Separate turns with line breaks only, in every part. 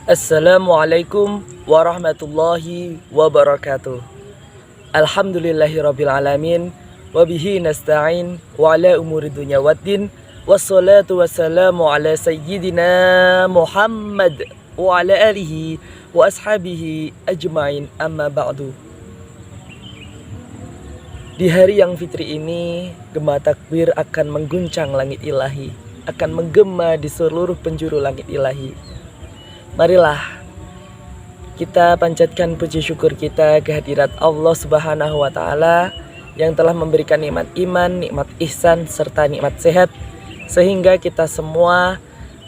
Assalamualaikum warahmatullahi wabarakatuh. Alhamdulillahirabbil alamin wa bihi nasta'in wa ala umuri dunya waddin wassalatu wassalamu ala sayyidina Muhammad wa ala alihi wa ashabihi ajmain, amma ba'du. Di hari yang fitri ini, gema takbir akan mengguncang langit ilahi, akan menggema di seluruh penjuru langit ilahi. Marilah kita panjatkan puji syukur kita kehadirat Allah Subhanahu wa Ta'ala yang telah memberikan nikmat iman, nikmat ihsan, serta nikmat sehat, sehingga kita semua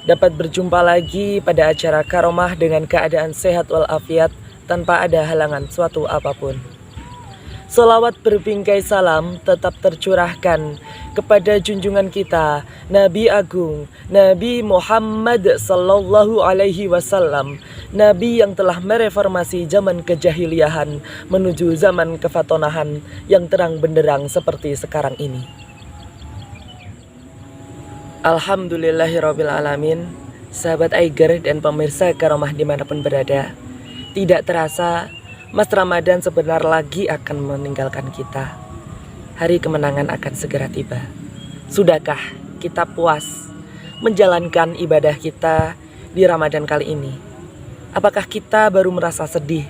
dapat berjumpa lagi pada acara Karomah dengan keadaan sehat walafiat tanpa ada halangan suatu apapun. Salawat berbingkai salam tetap tercurahkan kepada junjungan kita Nabi Agung, Nabi Muhammad Sallallahu Alaihi Wasallam, Nabi yang telah mereformasi zaman kejahiliahan menuju zaman kefatonahan yang terang benderang seperti sekarang ini. Alhamdulillahirabbil alamin. Sahabat Aiger dan pemirsa Karomah dimanapun berada, tidak terasa Mas Ramadan sebentar lagi akan meninggalkan kita. Hari kemenangan akan segera tiba. Sudahkah kita puas menjalankan ibadah kita di Ramadan kali ini? Apakah kita baru merasa sedih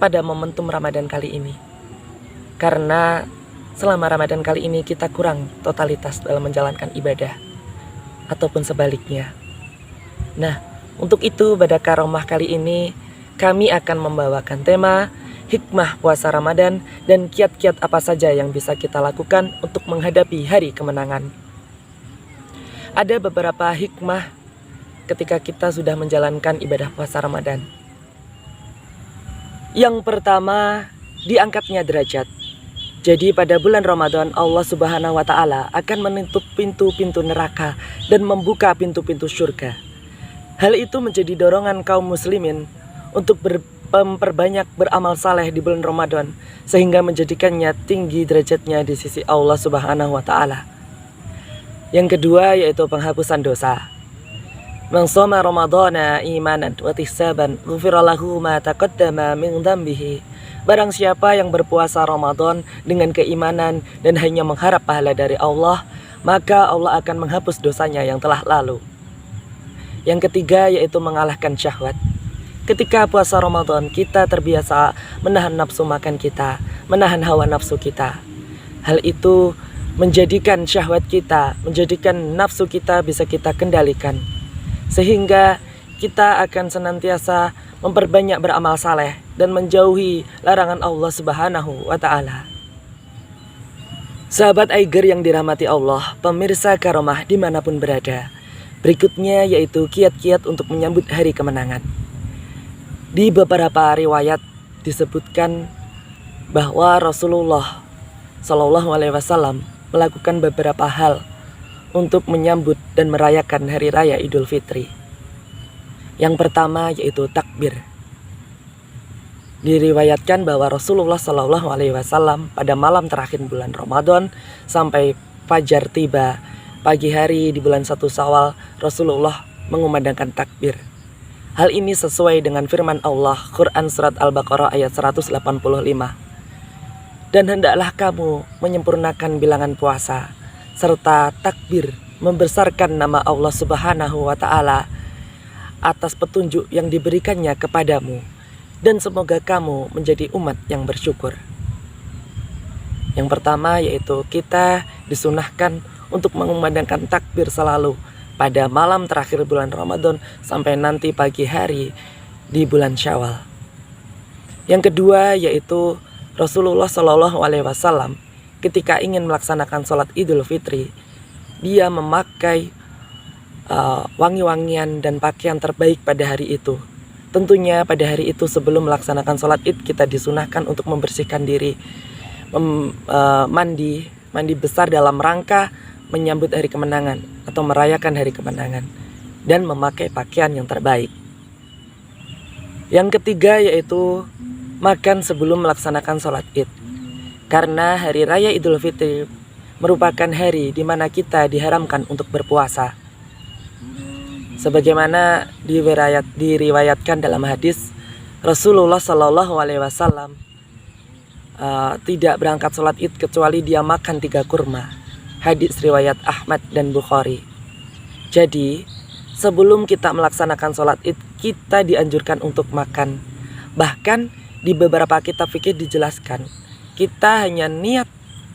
pada momentum Ramadan kali ini? Karena selama Ramadan kali ini kita kurang totalitas dalam menjalankan ibadah, ataupun sebaliknya. Nah, untuk itu pada Karomah kali ini kami akan membawakan tema hikmah puasa Ramadan dan kiat-kiat apa saja yang bisa kita lakukan untuk menghadapi hari kemenangan. Ada beberapa hikmah ketika kita sudah menjalankan ibadah puasa Ramadan. Yang pertama, diangkatnya derajat. Jadi pada bulan Ramadan Allah Subhanahu wa Ta'ala akan menutup pintu-pintu neraka dan membuka pintu-pintu surga. Hal itu menjadi dorongan kaum muslimin untuk memperbanyak beramal saleh di bulan Ramadan, sehingga menjadikannya tinggi derajatnya di sisi Allah Subhanahu wa Ta'ala. Yang kedua yaitu penghapusan dosa. Man shoma ramadhana imanan wa ihtisaban ghufira lahu ma taqaddama min dhanbihi. Barang siapa yang berpuasa Ramadan dengan keimanan dan hanya mengharap pahala dari Allah, maka Allah akan menghapus dosanya yang telah lalu. Yang ketiga yaitu mengalahkan syahwat. Ketika puasa Ramadan, kita terbiasa menahan nafsu makan kita, menahan hawa nafsu kita. Hal itu menjadikan syahwat kita, menjadikan nafsu kita bisa kita kendalikan. Sehingga kita akan senantiasa memperbanyak beramal saleh dan menjauhi larangan Allah Subhanahu wa Ta'ala. Sahabat Aiger yang dirahmati Allah, pemirsa Karomah dimanapun berada, berikutnya yaitu kiat-kiat untuk menyambut hari kemenangan. Di beberapa riwayat disebutkan bahwa Rasulullah Shallallahu Alaihi Wasallam melakukan beberapa hal untuk menyambut dan merayakan hari raya Idul Fitri. Yang pertama yaitu takbir. Diriwayatkan bahwa Rasulullah Shallallahu Alaihi Wasallam pada malam terakhir bulan Ramadan sampai fajar tiba pagi hari di bulan 1 Syawal, Rasulullah mengumandangkan takbir. Hal ini sesuai dengan firman Allah, Quran Surat Al-Baqarah ayat 185. Dan hendaklah kamu menyempurnakan bilangan puasa, serta takbir membesarkan nama Allah Subhanahu wa Ta'ala atas petunjuk yang diberikannya kepadamu, dan semoga kamu menjadi umat yang bersyukur. Yang pertama yaitu kita disunahkan untuk mengumandangkan takbir selalu pada malam terakhir bulan Ramadan sampai nanti pagi hari di bulan Syawal. Yang kedua yaitu Rasulullah Shallallahu Alaihi Wasallam ketika ingin melaksanakan sholat Idul Fitri, dia memakai wangi-wangian dan pakaian terbaik pada hari itu. Tentunya pada hari itu sebelum melaksanakan sholat Id kita disunahkan untuk membersihkan diri, mandi besar dalam rangka menyambut hari kemenangan atau merayakan hari kemenangan, dan memakai pakaian yang terbaik. Yang ketiga yaitu makan sebelum melaksanakan sholat Id. Karena hari raya Idul Fitri merupakan hari di mana kita diharamkan untuk berpuasa. Sebagaimana diriwayatkan dalam hadis, Rasulullah Shallallahu Alaihi Wasallam tidak berangkat sholat id kecuali dia makan 3 kurma. Hadis riwayat Ahmad dan Bukhari. Jadi sebelum kita melaksanakan sholat id, kita dianjurkan untuk makan. Bahkan di beberapa kitab fikih dijelaskan, kita hanya niat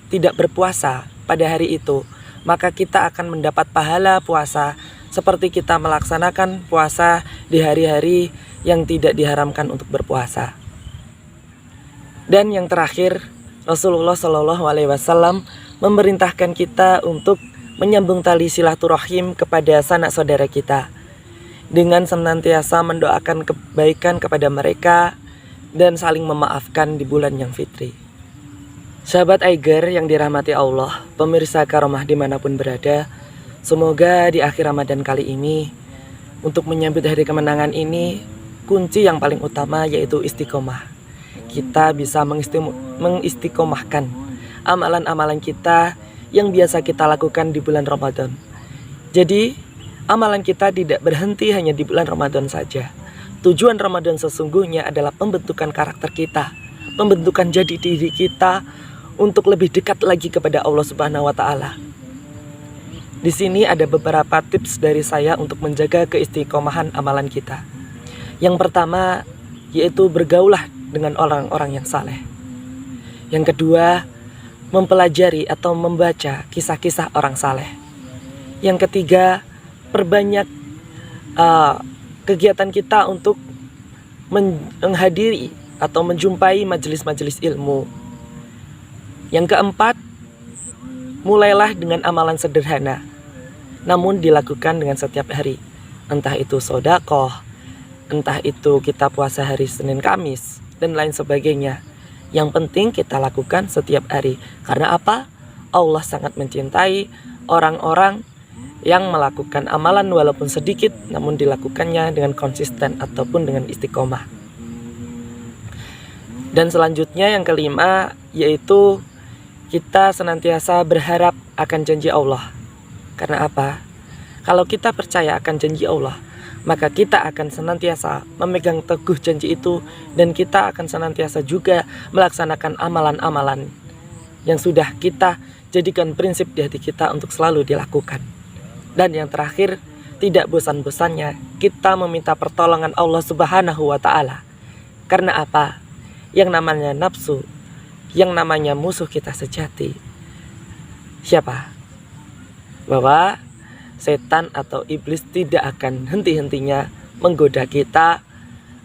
tidak berpuasa pada hari itu, maka kita akan mendapat pahala puasa seperti kita melaksanakan puasa di hari-hari yang tidak diharamkan untuk berpuasa. Dan yang terakhir, Rasulullah Shallallahu Alaihi Wasallam memerintahkan kita untuk menyambung tali silaturahim kepada sanak saudara kita dengan senantiasa mendoakan kebaikan kepada mereka dan saling memaafkan di bulan yang fitri. Sahabat Aiger yang dirahmati Allah, pemirsa Karomah dimanapun berada, semoga di akhir Ramadan kali ini, untuk menyambut hari kemenangan ini, kunci yang paling utama yaitu istiqomah. Kita bisa mengistiqomahkan amalan-amalan kita yang biasa kita lakukan di bulan Ramadan. Jadi, amalan kita tidak berhenti hanya di bulan Ramadan saja. Tujuan Ramadan sesungguhnya adalah pembentukan karakter kita, pembentukan jati diri kita untuk lebih dekat lagi kepada Allah Subhanahu wa taala. Di sini ada beberapa tips dari saya untuk menjaga keistiqomahan amalan kita. Yang pertama yaitu bergaulah dengan orang-orang yang saleh. Yang kedua, mempelajari atau membaca kisah-kisah orang saleh. Yang ketiga, perbanyak kegiatan kita untuk menghadiri atau menjumpai majelis-majelis ilmu. Yang keempat, mulailah dengan amalan sederhana, namun dilakukan dengan setiap hari. Entah itu sedekah, entah itu kita puasa hari Senin Kamis, dan lain sebagainya. Yang penting kita lakukan setiap hari. Karena apa? Allah sangat mencintai orang-orang yang melakukan amalan walaupun sedikit, namun dilakukannya dengan konsisten ataupun dengan istiqomah. Dan selanjutnya yang kelima, yaitu kita senantiasa berharap akan janji Allah. Karena apa? Kalau kita percaya akan janji Allah, maka kita akan senantiasa memegang teguh janji itu, dan kita akan senantiasa juga melaksanakan amalan-amalan yang sudah kita jadikan prinsip di hati kita untuk selalu dilakukan. Dan yang terakhir, tidak bosan-bosannya kita meminta pertolongan Allah Subhanahu wa taala. Karena apa? Yang namanya nafsu, yang namanya musuh kita sejati, siapa? Bahwa setan atau iblis tidak akan henti-hentinya menggoda kita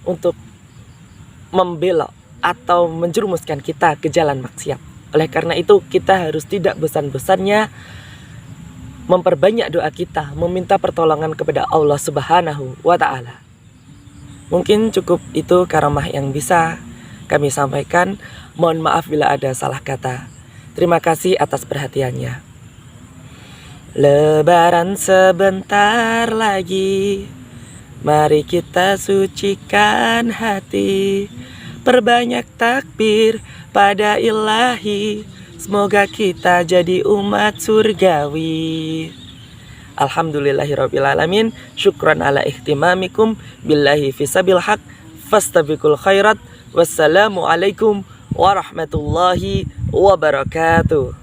untuk membelok atau menjerumuskan kita ke jalan maksiat. Oleh karena itu, kita harus tidak bosan-bosannya memperbanyak doa kita, meminta pertolongan kepada Allah Subhanahu wa taala. Mungkin cukup itu karamah yang bisa kami sampaikan. Mohon maaf bila ada salah kata. Terima kasih atas perhatiannya. Lebaran sebentar lagi, mari kita sucikan hati, perbanyak takbir pada ilahi, semoga kita jadi umat surgawi. Alhamdulillahirrabbilalamin. Syukran ala ihtimamikum billahi fisabil haq, fastabiqul khairat. Wassalamualaikum warahmatullahi wabarakatuh.